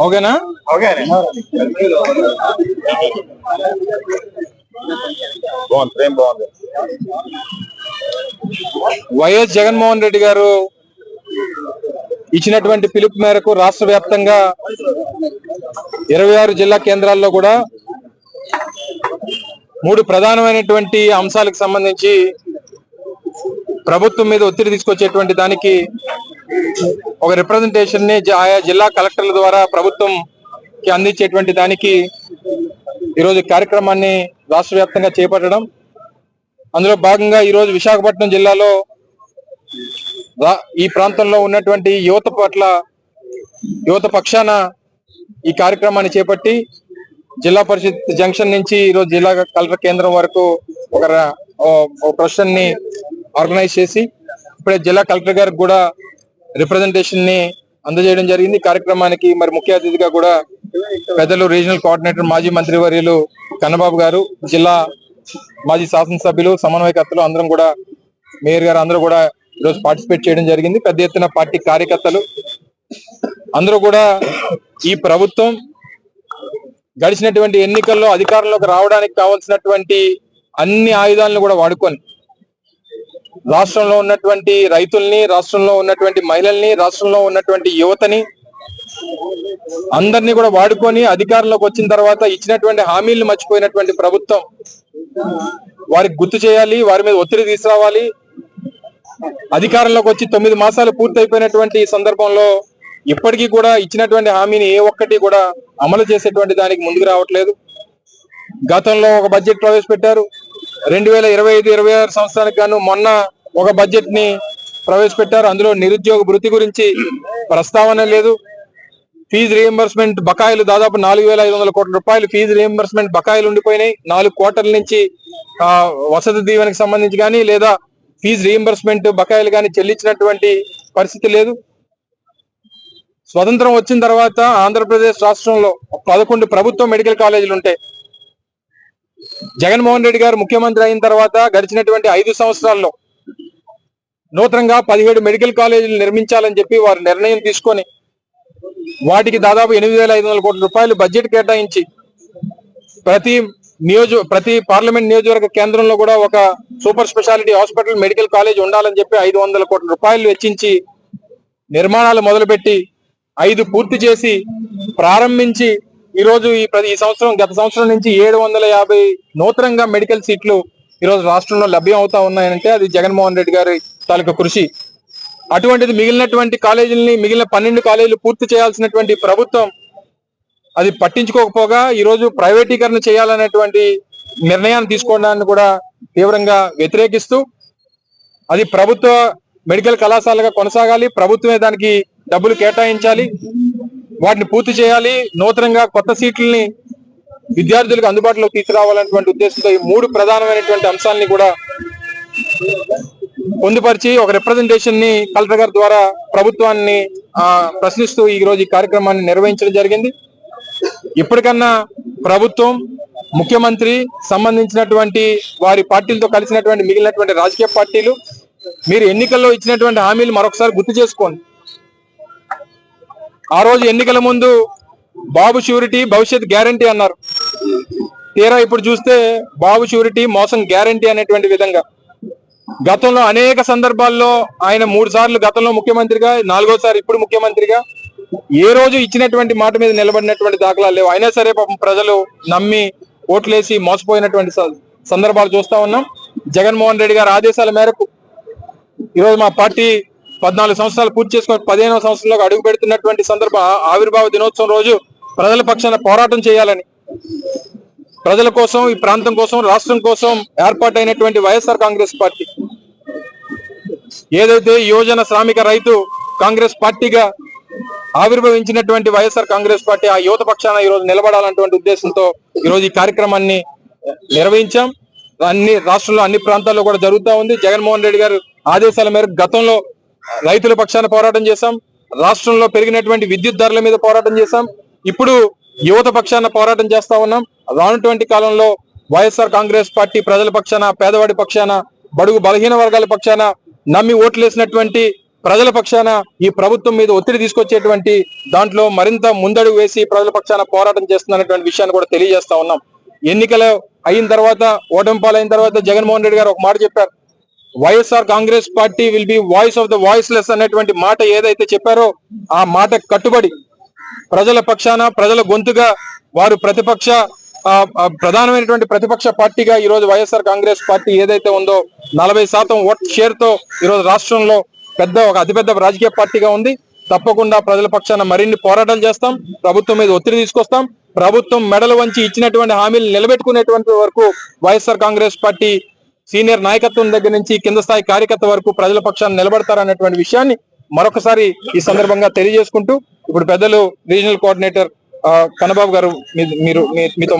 ఓకేనా? బాగుంది. వైఎస్ జగన్మోహన్ రెడ్డి గారు ఇచ్చినటువంటి పిలుపు మేరకు రాష్ట్ర వ్యాప్తంగా 26 జిల్లా కేంద్రాల్లో కూడా 3 ప్రధానమైనటువంటి అంశాలకు సంబంధించి ప్రభుత్వం మీద ఒత్తిడి తీసుకొచ్చేటువంటి దానికి ఒక రిప్రజెంటేషన్ ని ఆయా జిల్లా కలెక్టర్ల ద్వారా ప్రభుత్వంకి అందించేటువంటి దానికి ఈరోజు కార్యక్రమాన్ని రాష్ట్ర వ్యాప్తంగా చేపట్టడం. అందులో భాగంగా ఈరోజు విశాఖపట్నం జిల్లాలో ఈ ప్రాంతంలో ఉన్నటువంటి యువత పక్షాన ఈ కార్యక్రమాన్ని చేపట్టి జిల్లా పరిషత్ జంక్షన్ నుంచి ఈరోజు జిల్లా కలెక్టర్ కేంద్రం వరకు ఒక ప్రొసెషన్ ని ఆర్గనైజ్ చేసి ఇప్పుడే జిల్లా కలెక్టర్ గారికి కూడా రిప్రజెంటేషన్ ని అందజేయడం జరిగింది. కార్యక్రమానికి మరి ముఖ్య అతిథిగా కూడా పెద్దలు రీజనల్ కోఆర్డినేటర్ మాజీ మంత్రివర్యులు కన్నబాబు గారు, జిల్లా మాజీ శాసనసభ్యులు, సమన్వయకర్తలు అందరం కూడా, మేయర్ గారు అందరూ కూడా ఈరోజు పార్టిసిపేట్ చేయడం జరిగింది. పెద్ద ఎత్తున పార్టీ కార్యకర్తలు అందరూ కూడా ఈ ప్రభుత్వం గడిచినటువంటి ఎన్నికల్లో అధికారంలోకి రావడానికి కావాల్సినటువంటి అన్ని ఆయుధాలను కూడా వాడుకొని రాష్ట్రంలో ఉన్నటువంటి రైతుల్ని, రాష్ట్రంలో ఉన్నటువంటి మహిళల్ని, రాష్ట్రంలో ఉన్నటువంటి యువతని అందరినీ కూడా వాడుకొని అధికారంలోకి వచ్చిన తర్వాత ఇచ్చినటువంటి హామీలను మర్చిపోయినటువంటి ప్రభుత్వం వారికి గుర్తు చేయాలి, వారి మీద ఒత్తిడి తీసుకురావాలి. అధికారంలోకి వచ్చి 9 మాసాలు పూర్తయిపోయినటువంటి సందర్భంలో ఇప్పటికీ కూడా ఇచ్చినటువంటి హామీని ఏ ఒక్కటి కూడా అమలు చేసేటువంటి దానికి ముందుకు రావట్లేదు. గతంలో ఒక బడ్జెట్ ప్రవేశపెట్టారు. 2025-26 సంవత్సరానికి గాను మొన్న ఒక బడ్జెట్ ని ప్రవేశపెట్టారు. అందులో నిరుద్యోగ భృతి గురించి ప్రస్తావన లేదు. ఫీజు రీఎంబర్స్మెంట్ బకాయిలు దాదాపు 4,500 కోట్ల రూపాయలు ఫీజు రీఎంబర్స్మెంట్ బకాయిలు ఉండిపోయినాయి. 4 క్వార్టర్ల నుంచి వసతి దీవెనకి సంబంధించి కానీ లేదా ఫీజు రీఎంబర్స్మెంట్ బకాయిలు కానీ చెల్లించినటువంటి పరిస్థితి లేదు. స్వతంత్రం వచ్చిన తర్వాత ఆంధ్రప్రదేశ్ రాష్ట్రంలో 11 ప్రభుత్వ మెడికల్ కాలేజీలు ఉంటాయి. జగన్మోహన్ రెడ్డి గారు ముఖ్యమంత్రి అయిన తర్వాత గడిచినటువంటి 5 సంవత్సరాల్లో నూతనంగా 17 మెడికల్ కాలేజీలు నిర్మించాలని చెప్పి వారు నిర్ణయం తీసుకొని వాటికి దాదాపు 8,500 కోట్ల రూపాయలు బడ్జెట్ కేటాయించి ప్రతి పార్లమెంట్ నియోజకవర్గ కేంద్రంలో కూడా ఒక super speciality hospital medical college ఉండాలని చెప్పి 500 కోట్ల రూపాయలు వెచ్చించి నిర్మాణాలు మొదలుపెట్టి 5 పూర్తి చేసి ప్రారంభించి ఈరోజు ఈ సంవత్సరం గత సంవత్సరం నుంచి 750 నూతనంగా మెడికల్ సీట్లు ఈరోజు రాష్ట్రంలో లభ్యం అవుతా ఉన్నాయంటే అది జగన్మోహన్ రెడ్డి గారి తాలూకా కృషి. అటువంటిది మిగిలినటువంటి కాలేజీలని మిగిలిన 12 కాలేజీలు పూర్తి చేయాల్సినటువంటి ప్రభుత్వం అది పట్టించుకోకపోగా ఈరోజు ప్రైవేటీకరణ చేయాలనేటువంటి నిర్ణయాన్ని తీసుకోవడాన్ని కూడా తీవ్రంగా వ్యతిరేకిస్తూ అది ప్రభుత్వ మెడికల్ కళాశాలగా కొనసాగాలి, ప్రభుత్వమే దానికి డబ్బులు కేటాయించాలి, వాటిని పూర్తి చేయాలి, నూతనంగా కొత్త సీట్లని విద్యార్థులకు అందుబాటులోకి తీసుకురావాలనేటువంటి ఉద్దేశంతో ఈ 3 ప్రధానమైనటువంటి అంశాలని కూడా పొందుపరిచి ఒక రిప్రజెంటేషన్ ని కలెక్టర్ గారి ద్వారా ప్రభుత్వాన్ని ప్రశ్నిస్తూ ఈ రోజు ఈ కార్యక్రమాన్ని నిర్వహించడం జరిగింది. ఇప్పటికన్నా ప్రభుత్వం, ముఖ్యమంత్రి సంబంధించినటువంటి వారి పార్టీలతో కలిసినటువంటి మిగిలినటువంటి రాజకీయ పార్టీలు మీరు ఎన్నికల్లో ఇచ్చినటువంటి హామీలు మరొకసారి గుర్తు చేసుకోండి. ఆ రోజు ఎన్నికల ముందు బాబు షూరిటీ భవిష్యత్ గ్యారంటీ అన్నారు. తీరా ఇప్పుడు చూస్తే బాబు షూరిటీ మోసం గ్యారంటీ అనేటువంటి విధంగా గతంలో అనేక సందర్భాల్లో ఆయన 3 సార్లు గతంలో ముఖ్యమంత్రిగా, 4వ సారి ఇప్పుడు ముఖ్యమంత్రిగా ఏ రోజు ఇచ్చినటువంటి మాట మీద నిలబడినటువంటి దాఖలాలు లేవు. అయినా సరే పాపం ప్రజలు నమ్మి ఓట్లేసి మోసపోయినటువంటి సందర్భాలు చూస్తా ఉన్నాం. జగన్మోహన్ రెడ్డి గారి ఆదేశాల మేరకు ఈరోజు మా పార్టీ 14 సంవత్సరాలు పూర్తి చేసుకొని 15వ సంవత్సరంలో అడుగు పెడుతున్నటువంటి ఆవిర్భావ దినోత్సవం రోజు ప్రజల పక్షాన పోరాటం చేయాలని, ప్రజల కోసం, ఈ ప్రాంతం కోసం, రాష్ట్రం కోసం ఏర్పాటైనటువంటి వైఎస్ఆర్ కాంగ్రెస్ పార్టీ ఏదైతే యువజన శ్రామిక రైతు కాంగ్రెస్ పార్టీగా ఆవిర్భవించినటువంటి వైఎస్ఆర్ కాంగ్రెస్ పార్టీ ఆ యువత పక్షాన ఈరోజు నిలబడాలన్నటువంటి ఉద్దేశంతో ఈరోజు ఈ కార్యక్రమాన్ని నిర్వహించాం. రాష్ట్రంలో అన్ని ప్రాంతాల్లో కూడా జరుగుతూ ఉంది. జగన్మోహన్ రెడ్డి గారు ఆదేశాల మేరకు గతంలో రైతుల పక్షాన పోరాటం చేశాం, రాష్ట్రంలో పెరిగినటువంటి విద్యుత్ ధరల మీద పోరాటం చేశాం, ఇప్పుడు యువత పక్షాన పోరాటం చేస్తా ఉన్నాం. రానున్నటువంటి కాలంలో వైఎస్ఆర్ కాంగ్రెస్ పార్టీ ప్రజల పక్షాన, పేదవాడి పక్షాన, బడుగు బలహీన వర్గాల పక్షాన, నమ్మి ఓట్లేసినటువంటి ప్రజల పక్షాన ఈ ప్రభుత్వం మీద ఒత్తిడి తీసుకొచ్చేటువంటి దాంట్లో మరింత ముందడుగు వేసి ప్రజల పక్షాన పోరాటం చేస్తున్నటువంటి విషయాన్ని కూడా తెలియజేస్తా ఉన్నాం. ఎన్నికలు అయిన తర్వాత, ఓటమి పాలైన తర్వాత జగన్మోహన్ రెడ్డి గారు ఒక మాట చెప్పారు. YSR Congress party will be voice of the voiceless అనేటువంటి మాట ఏదైతే చెప్పారో ఆ మాట కట్టుబడి ప్రజల పక్షాన, ప్రజల గొంతుగా వారు ప్రధానమైనటువంటి ప్రతిపక్ష పార్టీగా ఈ రోజు వైఎస్ఆర్ కాంగ్రెస్ పార్టీ ఏదైతే ఉందో 40% ఓట్ షేర్ తో ఈ రోజు రాష్ట్రంలో ఒక అతిపెద్ద రాజకీయ పార్టీగా ఉంది. తప్పకుండా ప్రజల పక్షాన మరిన్ని పోరాటాలు చేస్తాం, ప్రభుత్వం మీద ఒత్తిడి తీసుకొస్తాం. ప్రభుత్వం మెడలు వంచి ఇచ్చినటువంటి హామీలు నిలబెట్టుకునేటువంటి వరకు వైఎస్ఆర్ కాంగ్రెస్ పార్టీ సీనియర్ నాయకత్వం దగ్గర నుంచి కింద స్థాయి కార్యకర్త వరకు ప్రజల పక్షాన్ని నిలబడతారనేటువంటి విషయాన్ని మరొకసారి ఈ సందర్భంగా తెలియజేసుకుంటూ, ఇప్పుడు పెద్దలు రీజనల్ కోఆర్డినేటర్ కన్నబాబు గారు మీతో